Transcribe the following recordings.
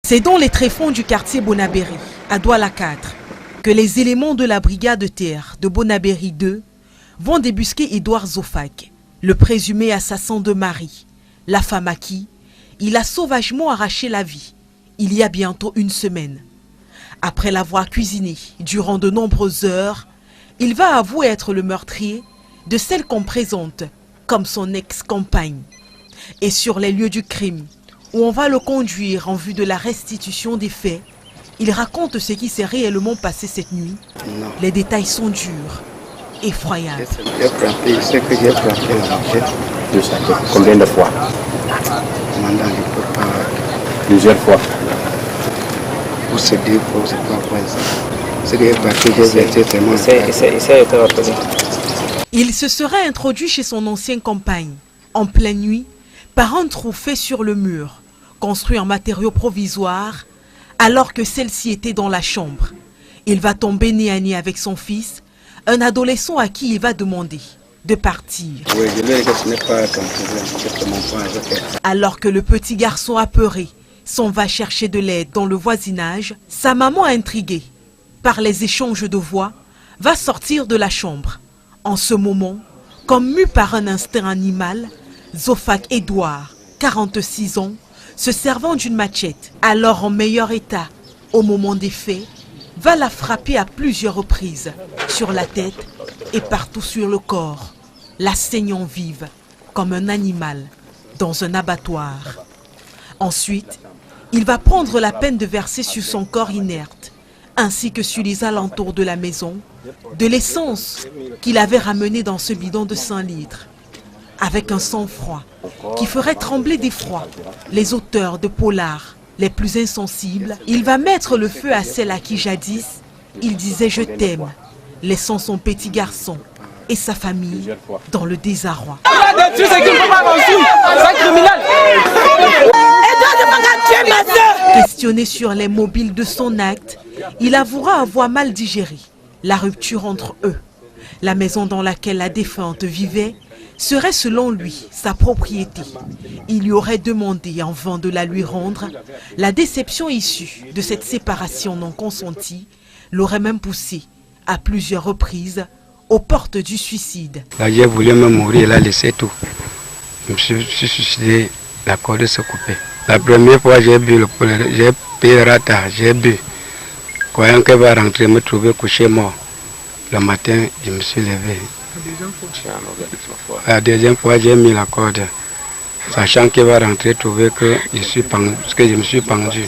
C'est dans les tréfonds du quartier Bonabéry, à Douala 4, que les éléments de la brigade de terre de Bonabéry 2 vont débusquer Edouard Zofak, le présumé assassin de Marie, la femme à qui il a sauvagement arraché la vie il y a bientôt une semaine. Après l'avoir cuisiné durant de nombreuses heures, il va avouer être le meurtrier de celle qu'on présente comme son ex-compagne. Et sur les lieux du crime, où on va le conduire en vue de la restitution des faits, il raconte ce qui s'est réellement passé cette nuit. Non. Les détails sont durs, effroyables. J'ai frappé, je sais que j'ai frappé la tête. De sa tête. Combien de fois? Commandant, je ne peux pas. Plusieurs fois. Pour se dire, pour se pas quoi ça. C'est des frappés, j'ai été tellement. Il se serait introduit chez son ancienne compagne, en pleine nuit, par un trou fait sur le mur, construit en matériaux provisoires, alors que celle-ci était dans la chambre. Il va tomber nez à nez avec son fils, un adolescent à qui il va demander de partir. Oui, je lui ai dit que ce n'est pas ton problème, c'est mon point. Alors que le petit garçon apeuré s'en va chercher de l'aide dans le voisinage, sa maman intriguée par les échanges de voix va sortir de la chambre. En ce moment, comme mu par un instinct animal, Zofak Edouard, 46 ans, se servant d'une machette, alors en meilleur état au moment des faits, va la frapper à plusieurs reprises sur la tête et partout sur le corps, la saignant vive comme un animal dans un abattoir. Ensuite, il va prendre la peine de verser sur son corps inerte, ainsi que sur les alentours de la maison, de l'essence qu'il avait ramenée dans ce bidon de 5 litres. Avec un sang-froid qui ferait trembler d'effroi les auteurs de polar les plus insensibles, il va mettre le feu à celle à qui jadis il disait « je t'aime », laissant son petit garçon et sa famille dans le désarroi. Questionné sur les mobiles de son acte, il avouera avoir mal digéré la rupture entre eux. La maison dans laquelle la défunte vivait serait selon lui sa propriété. Il lui aurait demandé en vain de la lui rendre. La déception issue de cette séparation non consentie l'aurait même poussé à plusieurs reprises aux portes du suicide. Là, j'ai voulu me mourir, elle a laissé tout. Je me suis suicidé, la corde se coupait. La première fois, j'ai payé rata, j'ai bu. Croyant qu'elle va rentrer, me trouver couché mort. Le matin, je me suis levé. La deuxième fois, j'ai mis la corde, sachant qu'elle va rentrer, trouver que je me suis pendu.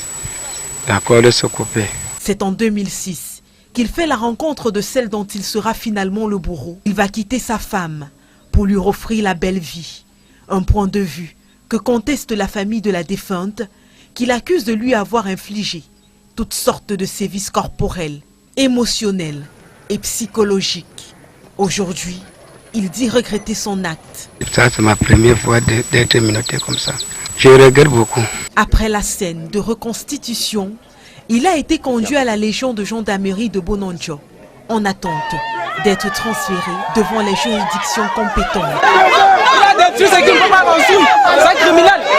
La corde se coupait. C'est en 2006 qu'il fait la rencontre de celle dont il sera finalement le bourreau. Il va quitter sa femme pour lui offrir la belle vie. Un point de vue que conteste la famille de la défunte, qu'il accuse de lui avoir infligé toutes sortes de sévices corporels, émotionnels et psychologiques. Aujourd'hui, il dit regretter son acte. Ça, c'est ma première fois d'être menotté comme ça. Je regrette beaucoup. Après la scène de reconstitution, il a été conduit à la Légion de gendarmerie de Bononjo, en attente d'être transféré devant les juridictions compétentes.